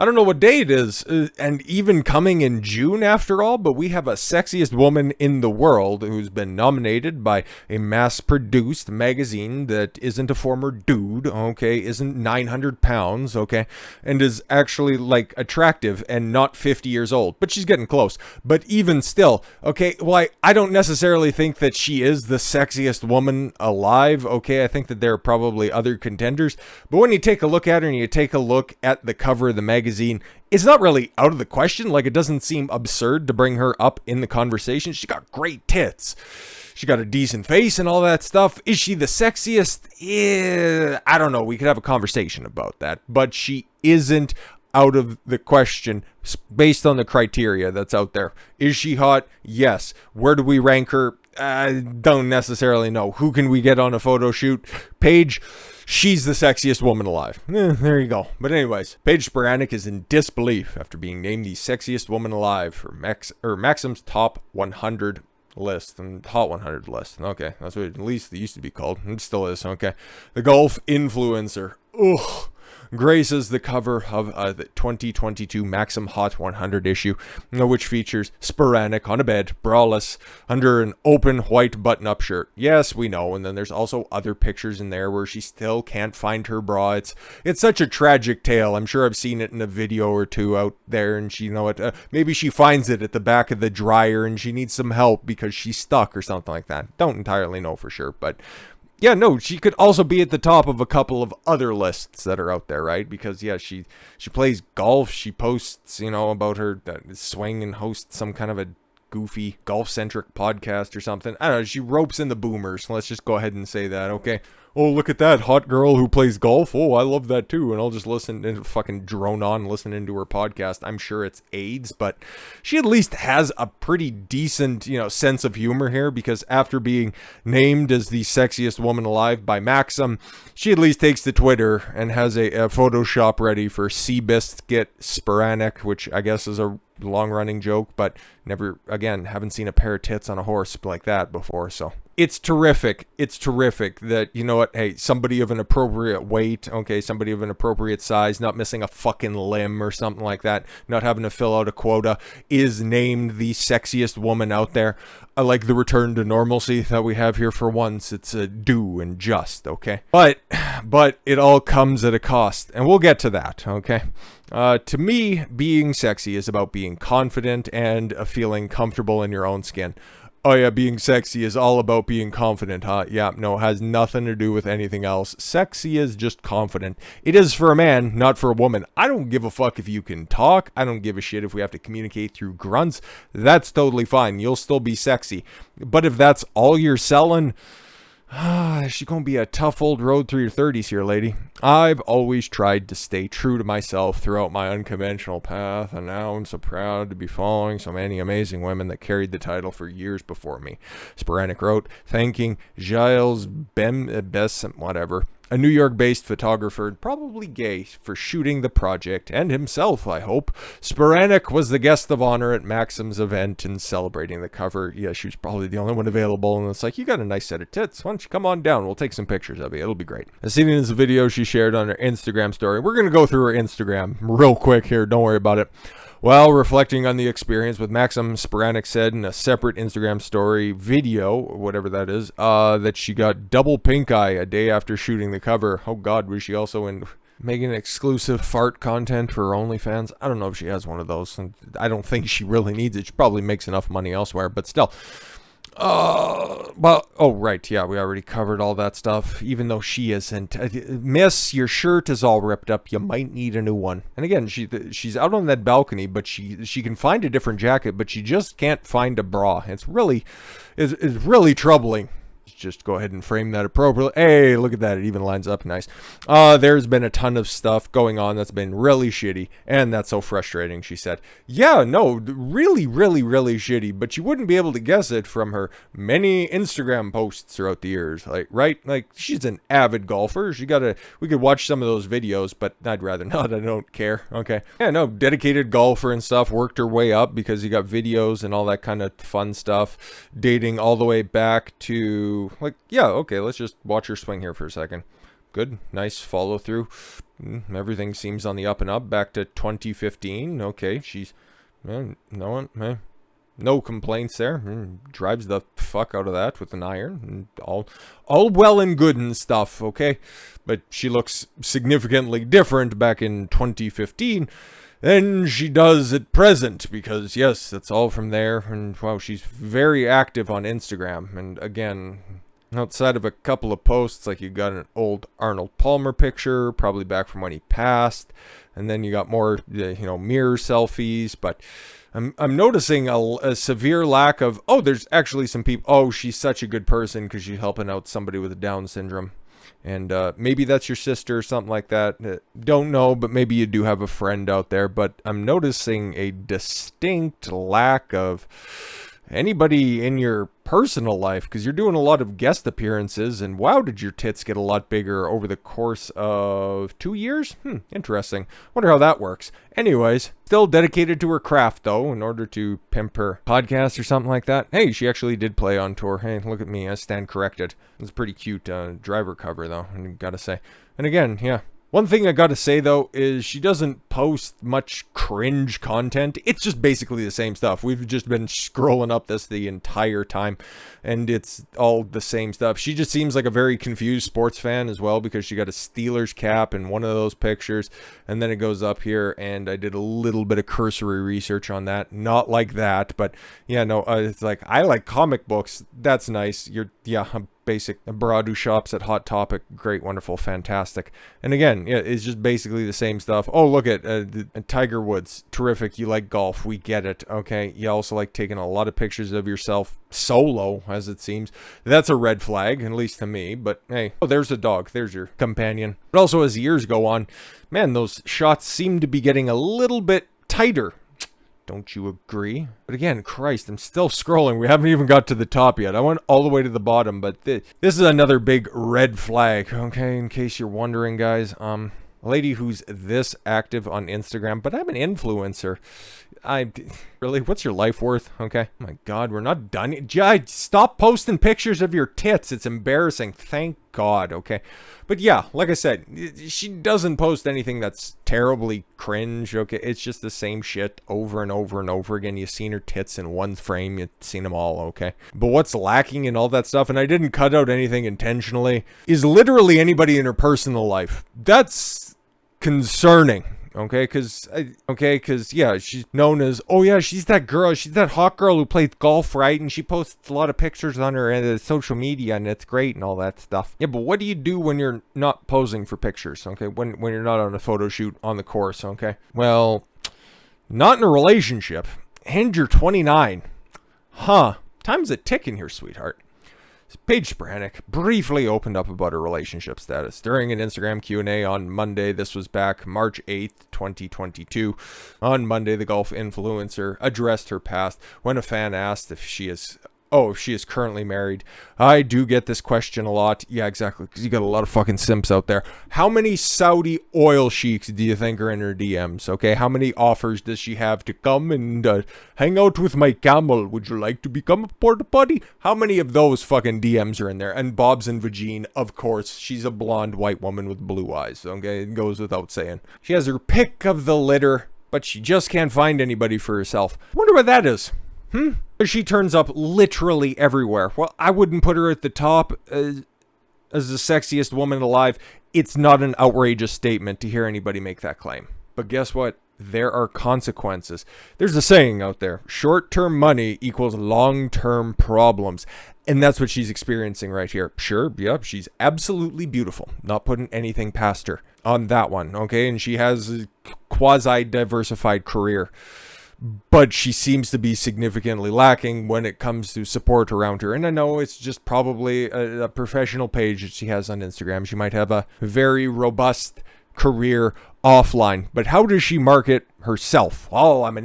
I don't know what day it is, and even coming in June after all, but we have a sexiest woman in the world who's been nominated by a mass-produced magazine that isn't a former dude, okay, isn't 900 pounds, okay, and is actually, like, attractive and not 50 years old, but she's getting close. But even still, okay, well, I don't necessarily think that she is the sexiest woman alive, okay, I think that there are probably other contenders, but when you take a look at her and you take a look at the cover of the magazine, it's not really out of the question. Like, it doesn't seem absurd to bring her up in the conversation. She got great tits. She got a decent face and all that stuff. Is she the sexiest? I don't know. We could have a conversation about that. But she isn't out of the question based on the criteria that's out there. Is she hot? Yes. Where do we rank her? I don't necessarily know. Who can we get on a photo shoot? Paige. She's the sexiest woman alive. There you go. But anyways, Paige Spiranac is in disbelief after being named the sexiest woman alive for Maxim's top 100 list and Hot 100 list. Okay, that's what at least it used to be called. It still is. Okay, the golf influencer. Ugh. Graces the cover of the 2022 Maxim Hot 100 issue, which features Spiranac on a bed, braless, under an open white button-up shirt. Yes, we know. And then there's also other pictures in there where she still can't find her bra. It's such a tragic tale. I'm sure I've seen it in a video or two out there, and she, maybe she finds it at the back of the dryer and she needs some help because she's stuck or something like that. Don't entirely know for sure, but yeah, no, she could also be at the top of a couple of other lists that are out there, right? Because, yeah, she plays golf. She posts, about her swing and hosts some kind of a goofy golf-centric podcast or something. I don't know. She ropes in the boomers. Let's just go ahead and say that, okay? Oh, look at that hot girl who plays golf. Oh, I love that too. And I'll just listen and fucking drone on listening to her podcast. I'm sure it's AIDS, but she at least has a pretty decent, sense of humor here, because after being named as the sexiest woman alive by Maxim, she at least takes to Twitter and has a Photoshop ready for Seabiscuit Spiranac, which I guess is a long-running joke, but never, again, haven't seen a pair of tits on a horse like that before, so it's terrific. It's terrific that, hey, somebody of an appropriate weight, okay, somebody of an appropriate size, not missing a fucking limb or something like that, not having to fill out a quota, is named the sexiest woman out there. I like the return to normalcy that we have here for once. It's due and just, okay? But it all comes at a cost, and we'll get to that, okay? To me, being sexy is about being confident and feeling comfortable in your own skin. Oh yeah, being sexy is all about being confident, huh? Yeah, no, it has nothing to do with anything else. Sexy is just confident. It is for a man, not for a woman. I don't give a fuck if you can talk. I don't give a shit if we have to communicate through grunts. That's totally fine. You'll still be sexy. But if that's all you're selling, she's gonna be a tough old road through your 30s here, lady. I've always tried to stay true to myself throughout my unconventional path, and now I'm so proud to be following so many amazing women that carried the title for years before me. Spiranac wrote, thanking Giles Besson, whatever, a New York-based photographer, probably gay, for shooting the project, and himself, I hope. Spiranac was the guest of honor at Maxim's event and celebrating the cover. Yeah, she was probably the only one available, and it's like, you got a nice set of tits. Why don't you come on down? We'll take some pictures of you. It'll be great. As seen in this video she shared on her Instagram story. We're going to go through her Instagram real quick here. Don't worry about it. While reflecting on the experience with Maxim, Spiranac said in a separate Instagram story video, whatever that is, that she got double pink eye a day after shooting the cover. Oh God, was she also in making exclusive fart content for OnlyFans? I don't know if she has one of those. I don't think she really needs it. She probably makes enough money elsewhere, but still. Well, oh, right, yeah, we already covered all that stuff, even though she isn't. Miss, your shirt is all ripped up, you might need a new one. And again, she's out on that balcony, but she can find a different jacket, but she just can't find a bra. It's really troubling. Just go ahead and frame that appropriately. Hey, look at that. It even lines up nice. There's been a ton of stuff going on that's been really shitty, and that's so frustrating, she said. Yeah, no, really, really, really shitty, but you wouldn't be able to guess it from her many Instagram posts throughout the years. Like, right? Like, she's an avid golfer. We could watch some of those videos, but I'd rather not. I don't care. Okay. Yeah, no, dedicated golfer and stuff, worked her way up because you got videos and all that kind of fun stuff, dating all the way back to, like, yeah, okay, let's just watch her swing here for a second. good, nice follow through. Everything seems on the up and up. Back to 2015. Okay, she's no complaints there. Drives the fuck out of that with an iron. And all well and good and stuff, okay? But she looks significantly different back in 2015 than she does at present, because yes, that's all from there. And wow, she's very active on Instagram. And again, outside of a couple of posts, like you got an old Arnold Palmer picture, probably back from when he passed, and then you got more, mirror selfies. But I'm noticing a severe lack of, there's actually some people, she's such a good person because she's helping out somebody with Down syndrome. And maybe that's your sister or something like that. Don't know, but maybe you do have a friend out there. But I'm noticing a distinct lack of anybody in your personal life, because you're doing a lot of guest appearances, and wow, did your tits get a lot bigger over the course of 2 years? Interesting. Wonder how that works. Anyways, still dedicated to her craft, though, in order to pimp her podcast or something like that. Hey, she actually did play on tour. Hey, look at me, I stand corrected. It's a pretty cute driver cover, though, I gotta say. And again, yeah. One thing I gotta say, though, is she doesn't post much cringe content. It's just basically the same stuff. We've just been scrolling up this the entire time, and it's all the same stuff. She just seems like a very confused sports fan as well, because she got a Steelers cap in one of those pictures, and then it goes up here, and I did a little bit of cursory research on that. Not like that, but yeah, no, it's like, I like comic books. That's nice. Basic Baradu shops at Hot Topic, great, wonderful, fantastic. And again, yeah, it's just basically the same stuff. Oh, look at Tiger Woods, terrific. You like golf, we get it. Okay, you also like taking a lot of pictures of yourself solo, as it seems. That's a red flag, at least to me. But hey, there's a dog, there's your companion. But also, as years go on, man, those shots seem to be getting a little bit tighter. Don't you agree? But again, Christ, I'm still scrolling. We haven't even got to the top yet. I went all the way to the bottom, but this is another big red flag, okay? In case you're wondering, guys. A lady who's this active on Instagram, but I'm an influencer. Really, what's your life worth? Okay. Oh my God, we're not done yet. Stop posting pictures of your tits. It's embarrassing. Thank God. Okay. But yeah, like I said, she doesn't post anything that's terribly cringe. Okay. It's just the same shit over and over and over again. You've seen her tits in one frame. You've seen them all. Okay. But what's lacking in all that stuff, and I didn't cut out anything intentionally, is literally anybody in her personal life. That's concerning. Okay, because yeah, she's known as, she's that girl, she's that hot girl who plays golf, right? And she posts a lot of pictures on her social media, and it's great and all that stuff. Yeah, but what do you do when you're not posing for pictures, okay? When you're not on a photo shoot on the course, okay? Well, not in a relationship, and you're 29. Time's a ticking here, sweetheart. Paige Spiranac briefly opened up about her relationship status during an Instagram Q&A on Monday. This was back March 8th, 2022. On Monday, the golf influencer addressed her past when a fan asked if she is currently married. I do get this question a lot. Yeah, exactly, because you got a lot of fucking simps out there. How many Saudi oil sheiks do you think are in her DMs? Okay, how many offers does she have to come and hang out with my camel? Would you like to become a porta potty? How many of those fucking DMs are in there? And Bob's and Vagine, of course. She's a blonde white woman with blue eyes. Okay, it goes without saying. She has her pick of the litter, but she just can't find anybody for herself. Wonder what that is. She turns up literally everywhere. Well, I wouldn't put her at the top as the sexiest woman alive. It's not an outrageous statement to hear anybody make that claim. But guess what? There are consequences. There's a saying out there, short-term money equals long-term problems. And that's what she's experiencing right here. Sure, yep, she's absolutely beautiful. Not putting anything past her on that one, okay? And she has a quasi-diversified career. But she seems to be significantly lacking when it comes to support around her. And I know it's just probably a professional page that she has on Instagram. She might have a very robust career offline. But how does she market herself? Oh, I'm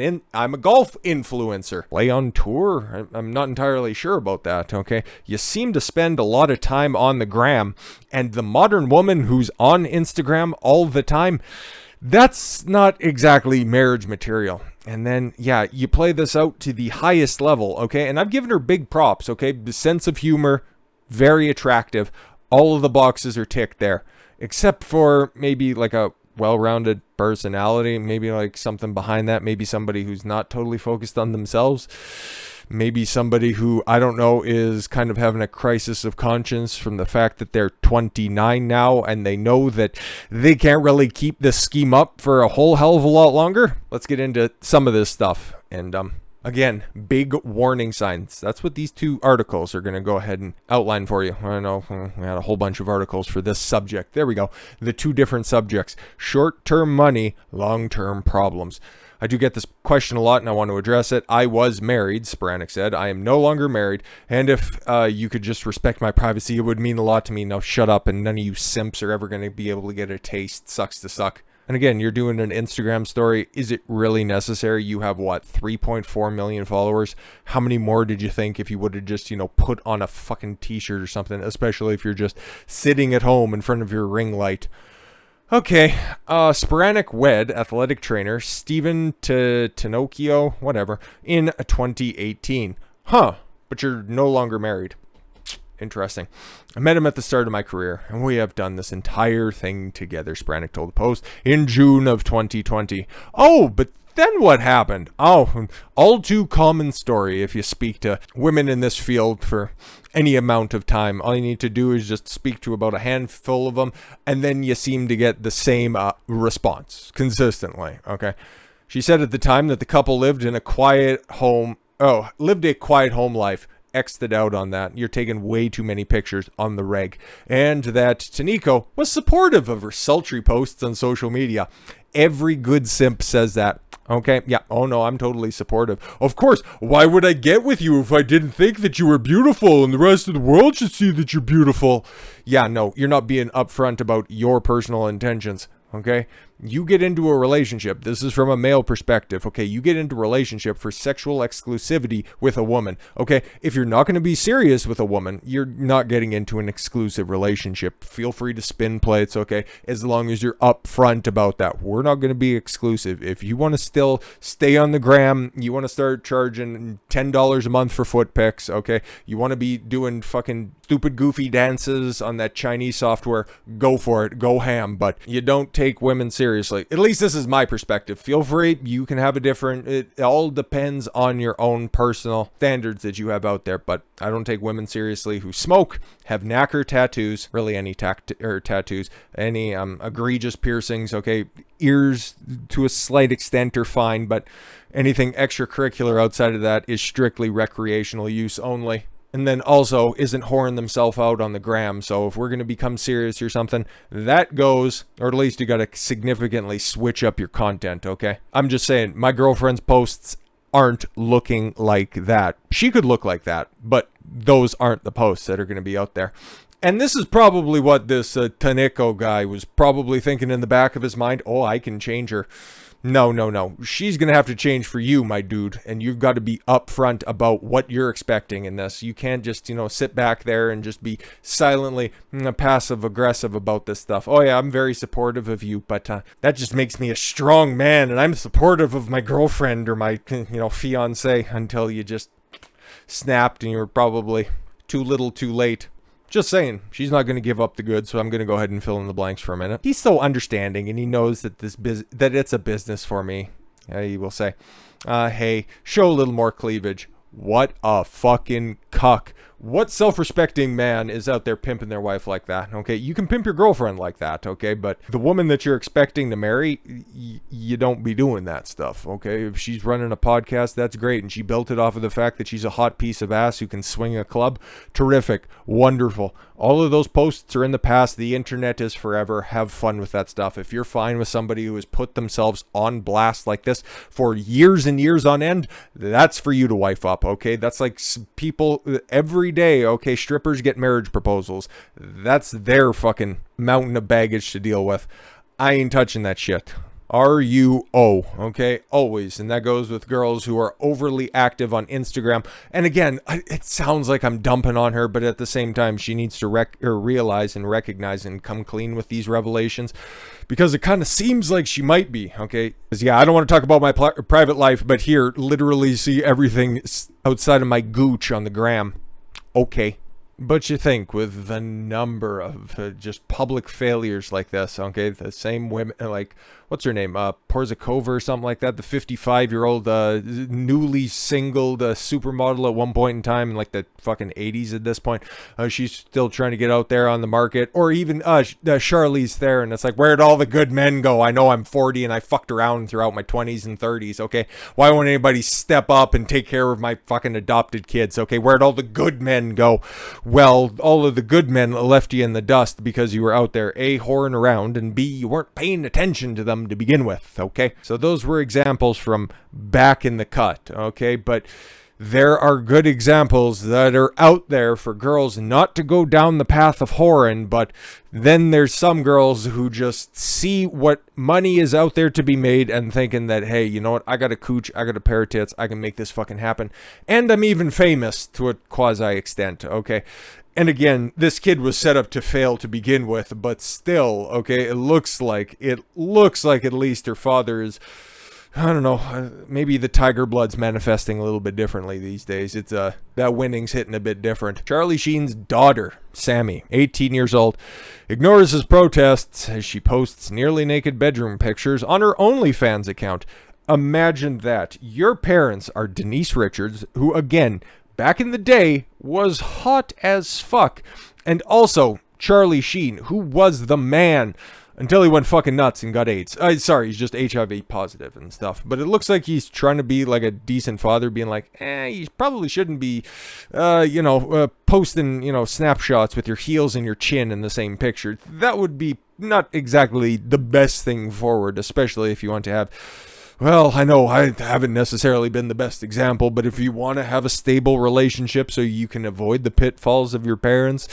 a golf influencer. Play on tour? I'm not entirely sure about that, okay? You seem to spend a lot of time on the gram. And the modern woman who's on Instagram all the time, that's not exactly marriage material. And then, yeah, you play this out to the highest level, okay? And I've given her big props, okay? The sense of humor, very attractive. All of the boxes are ticked there. except for maybe like a well-rounded personality, maybe like something behind that, maybe somebody who's not totally focused on themselves, maybe somebody who, I don't know, is kind of having a crisis of conscience from the fact that they're 29 now and they know that they can't really keep this scheme up for a whole hell of a lot longer. Let's get into some of this stuff. And again, big warning signs. That's what these two articles are going to go ahead and outline for you. I know we had a whole bunch of articles for this subject. There we go. The two different subjects: short-term money, long-term problems. I do get this question a lot, and I want to address it. I was married, Spiranac said. I am no longer married, and if you could just respect my privacy, it would mean a lot to me. Now shut up, and none of you simps are ever going to be able to get a taste. Sucks to suck. And again, you're doing an Instagram story. Is it really necessary? You have, what, 3.4 million followers? How many more did you think if you would have just, put on a fucking t-shirt or something, especially if you're just sitting at home in front of your ring light? Okay, Spiranac wed athletic trainer Steven Tinocchio, whatever, in 2018. Huh, but you're no longer married. Interesting. I met him at the start of my career, and we have done this entire thing together, Spiranac told the Post, in June of 2020. Oh, but then what happened? Oh, all too common story if you speak to women in this field for any amount of time. All you need to do is just speak to about a handful of them, and then you seem to get the same response consistently, okay? She said at the time that the couple lived a quiet home life. X'd it out on that. You're taking way too many pictures on the reg. And that Taniko was supportive of her sultry posts on social media. Every good simp says that. Okay, yeah, oh no, I'm totally supportive. Of course, why would I get with you if I didn't think that you were beautiful and the rest of the world should see that you're beautiful? Yeah, no, you're not being upfront about your personal intentions. Okay, you get into a relationship. This is from a male perspective. Okay, you get into a relationship for sexual exclusivity with a woman. Okay, if you're not going to be serious with a woman, you're not getting into an exclusive relationship. Feel free to spin plates, okay, as long as you're upfront about that. We're not going to be exclusive. If you want to still stay on the gram, you want to start charging $10 a month for foot pics, okay, you want to be doing fucking stupid goofy dances on that Chinese software, go for it, go ham, but you don't take women seriously. At least this is my perspective. Feel free, you can have a different, it all depends on your own personal standards that you have out there, but I don't take women seriously who smoke, have knacker tattoos, really any tattoos, any egregious piercings, okay, ears to a slight extent are fine, but anything extracurricular outside of that is strictly recreational use only. And then also isn't whoring themselves out on the gram. So if we're going to become serious or something, that goes, or at least you got to significantly switch up your content, okay? I'm just saying, my girlfriend's posts aren't looking like that. She could look like that, but those aren't the posts that are going to be out there. And this is probably what this Taneko guy was probably thinking in the back of his mind. Oh, I can change her. No. She's going to have to change for you, my dude. And you've got to be upfront about what you're expecting in this. You can't just, sit back there and just be silently passive-aggressive about this stuff. Oh, yeah, I'm very supportive of you, but that just makes me a strong man. And I'm supportive of my girlfriend or my, fiance until you just snapped and you were probably too little too late. Just saying, she's not going to give up the goods, so I'm going to go ahead and fill in the blanks for a minute. He's so understanding, and he knows that that it's a business for me. He will say, hey, show a little more cleavage. What a fucking cuck. What self-respecting man is out there pimping their wife like that? Okay, you can pimp your girlfriend like that, okay? But the woman that you're expecting to marry, you don't be doing that stuff, okay? If she's running a podcast, that's great. And she built it off of the fact that she's a hot piece of ass who can swing a club. Terrific. Wonderful. All of those posts are in the past. The internet is forever. Have fun with that stuff. If you're fine with somebody who has put themselves on blast like this for years and years on end, that's for you to wife up, okay? That's like people every day, okay? Strippers get marriage proposals. That's their fucking mountain of baggage to deal with. I ain't touching that shit. RUO, okay? Always. And that goes with girls who are overly active on Instagram. And again, it sounds like I'm dumping on her, but at the same time, she needs to realize and recognize and come clean with these revelations, because it kind of seems like she might be, okay? Because, yeah, I don't want to talk about my private life, but here, literally see everything outside of my gooch on the gram. Okay. But you think with the number of just public failures like this, okay, the same women, like, what's her name, Porzakova or something like that, the 55-year-old newly singled supermodel at one point in time in like the fucking 80s at this point. She's still trying to get out there on the market. Or even Charlize Theron. It's like, where'd all the good men go? I know I'm 40 and I fucked around throughout my 20s and 30s, okay? Why won't anybody step up and take care of my fucking adopted kids, okay? Where'd all the good men go? Well, all of the good men left you in the dust because you were out there, A, whoring around, and B, you weren't paying attention to them to begin with, okay? So those were examples from back in the cut, okay? But there are good examples that are out there for girls not to go down the path of whoring, but then there's some girls who just see what money is out there to be made and thinking that, hey, you know what, I got a cooch, I got a pair of tits, I can make this fucking happen. And I'm even famous to a quasi extent, okay? And again, this kid was set up to fail to begin with, but still, okay, it looks like at least her father is, I don't know, maybe the tiger blood's manifesting a little bit differently these days. It's that winning's hitting a bit different. Charlie Sheen's daughter, Sami, 18 years old, ignores his protests as she posts nearly naked bedroom pictures on her OnlyFans account. Imagine that. Your parents are Denise Richards, who again, back in the day, was hot as fuck. And also, Charlie Sheen, who was the man until he went fucking nuts and got AIDS. Sorry, he's just HIV positive and stuff. But it looks like he's trying to be like a decent father, being like, you probably shouldn't be, posting, snapshots with your heels and your chin in the same picture. That would be not exactly the best thing forward, especially if you want to have... Well, I know I haven't necessarily been the best example, but if you want to have a stable relationship so you can avoid the pitfalls of your parents,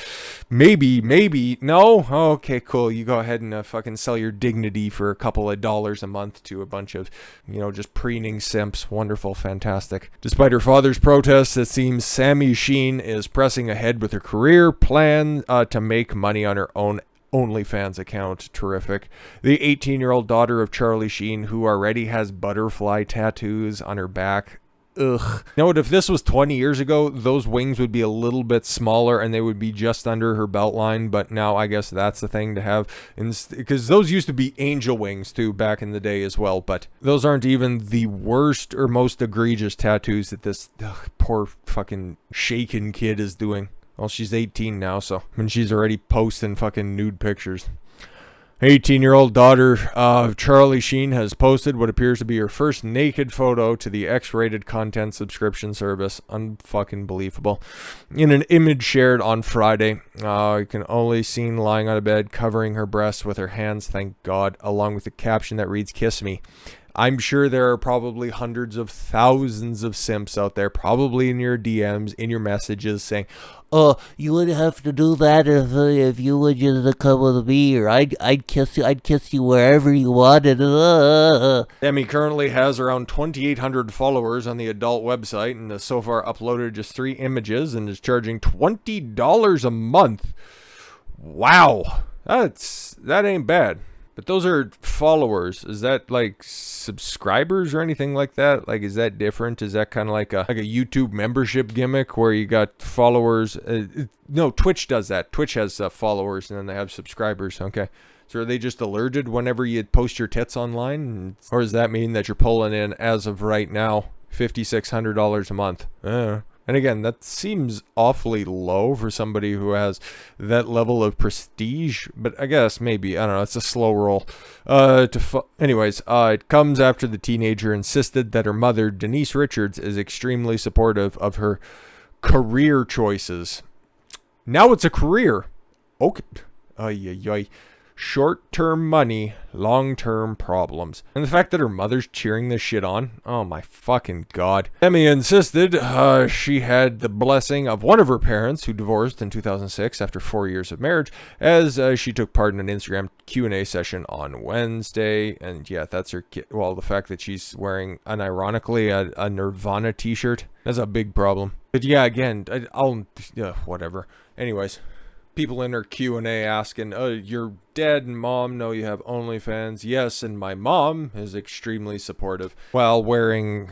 maybe, no? Okay, cool. You go ahead and fucking sell your dignity for a couple of dollars a month to a bunch of, just preening simps. Wonderful, fantastic. Despite her father's protests, it seems Sami Sheen is pressing ahead with her career plan to make money on her own OnlyFans account. Terrific. The 18-year-old daughter of Charlie Sheen, who already has butterfly tattoos on her back. Ugh. Note, if this was 20 years ago, those wings would be a little bit smaller and they would be just under her belt line, but now I guess that's the thing to have, because those used to be angel wings too back in the day as well, but those aren't even the worst or most egregious tattoos that this poor fucking shaken kid is doing. Well, she's 18 now, so and she's already posting fucking nude pictures. 18-year-old daughter of Charlie Sheen has posted what appears to be her first naked photo to the X-rated content subscription service. Unfucking believable. In an image shared on Friday, you can only seen lying on a bed, covering her breasts with her hands, thank God, along with a caption that reads, "Kiss me." I'm sure there are probably hundreds of thousands of simps out there, probably in your DMs, in your messages, saying, "Oh, you wouldn't have to do that if you would just come with me, or I'd kiss you wherever you wanted." Demi currently has around 2,800 followers on the adult website, and has so far uploaded just 3 images, and is charging $20 a month. Wow, that ain't bad. But those are followers. Is that like subscribers or anything like that? Like, is that different? Is that kind of like a YouTube membership gimmick where you got followers? No, Twitch does that. Twitch has followers and then they have subscribers. Okay. So are they just alerted whenever you post your tits online? Or does that mean that you're pulling in, as of right now, $5,600 a month? And again, that seems awfully low for somebody who has that level of prestige. But I guess maybe, I don't know, it's a slow roll. Anyways, it comes after the teenager insisted that her mother, Denise Richards, is extremely supportive of her career choices. Now it's a career. Okay. Short-term money, long-term problems. And the fact that her mother's cheering this shit on, oh my fucking God. Emmy insisted she had the blessing of one of her parents, who divorced in 2006 after 4 years of marriage, as she took part in an Instagram Q&A session on Wednesday. And yeah, that's her kid. Well, the fact that she's wearing, unironically, a Nirvana t-shirt, that's a big problem. But yeah, again, whatever. Anyways. People in her Q&A asking, your dad and mom know you have OnlyFans? Yes, and my mom is extremely supportive. While wearing,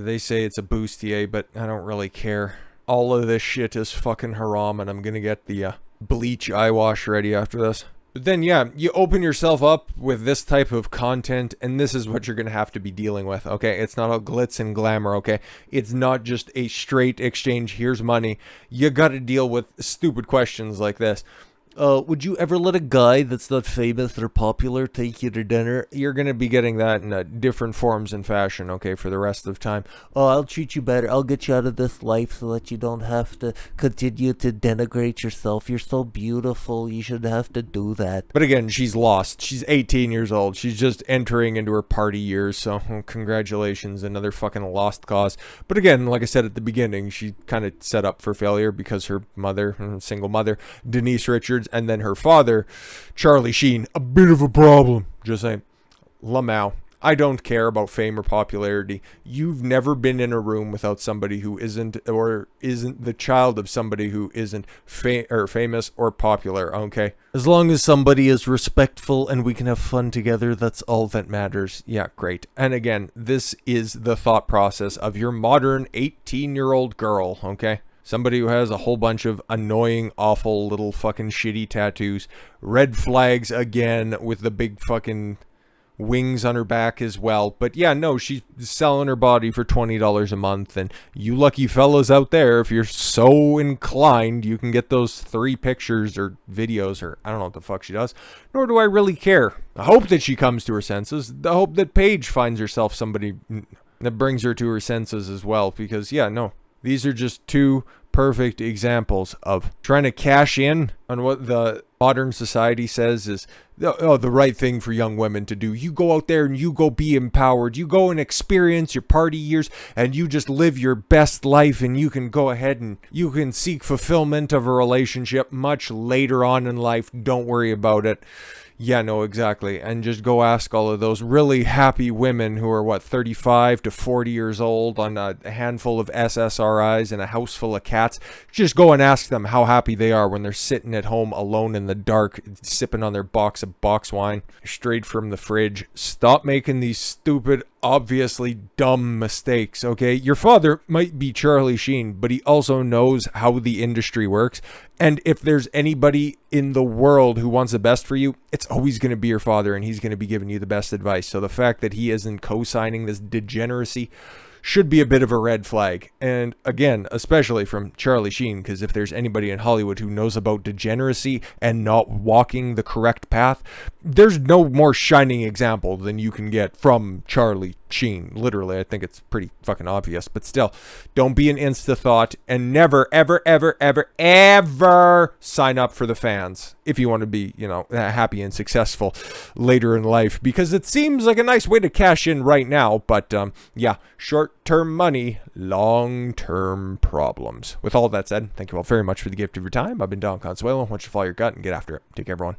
they say it's a bustier, but I don't really care. all of this shit is fucking haram, and I'm gonna get the bleach eye wash ready after this. But then, yeah, you open yourself up with this type of content, and this is what you're going to have to be dealing with, okay? It's not all glitz and glamour, okay? It's not just a straight exchange, here's money. You got to deal with stupid questions like this. Would you ever let a guy that's not famous or popular take you to dinner? You're going to be getting that in different forms and fashion, okay, for the rest of time. Oh, I'll treat you better. I'll get you out of this life so that you don't have to continue to denigrate yourself. You're so beautiful. You shouldn't have to do that. But again, she's lost. She's 18 years old. She's just entering into her party years, so congratulations, another fucking lost cause. But again, like I said at the beginning, she kind of set up for failure because her mother, single mother, Denise Richards, and then her father, Charlie Sheen, a bit of a problem. Just saying. Lamau, I don't care about fame or popularity. You've never been in a room without somebody who isn't the child of somebody who isn't famous or popular, okay? As long as somebody is respectful and we can have fun together, that's all that matters. Yeah, great. And again, this is the thought process of your modern 18-year-old girl, okay? Somebody who has a whole bunch of annoying, awful, little fucking shitty tattoos. Red flags again with the big fucking wings on her back as well. But yeah, no, she's selling her body for $20 a month. And you lucky fellas out there, if you're so inclined, you can get those 3 pictures or videos, or I don't know what the fuck she does. Nor do I really care. I hope that she comes to her senses. I hope that Paige finds herself somebody that brings her to her senses as well. Because yeah, no. These are just 2 perfect examples of trying to cash in on what the modern society says is the right thing for young women to do. You go out there and you go be empowered. You go and experience your party years and you just live your best life, and you can go ahead and you can seek fulfillment of a relationship much later on in life. Don't worry about it. Yeah, no, exactly. And just go ask all of those really happy women who are, 35 to 40 years old on a handful of SSRIs and a house full of cats. Just go and ask them how happy they are when they're sitting at home alone in the dark, sipping on their box of box wine straight from the fridge. Stop making these stupid, obviously dumb mistakes, okay? Your father might be Charlie Sheen, but he also knows how the industry works. And if there's anybody in the world who wants the best for you, it's always going to be your father, and he's going to be giving you the best advice. So the fact that he isn't co-signing this degeneracy should be a bit of a red flag. And again, especially from Charlie Sheen, because if there's anybody in Hollywood who knows about degeneracy and not walking the correct path, there's no more shining example than you can get from Charlie Sheen. Literally, I think it's pretty fucking obvious, but still, don't be an insta-thought, and never, ever, ever, ever, ever sign up for the fans if you want to be, happy and successful later in life, because it seems like a nice way to cash in right now, but yeah, short-term money, long-term problems. With all that said, thank you all very much for the gift of your time. I've been Don Consuelo. I want you to follow your gut and get after it. Take care, everyone.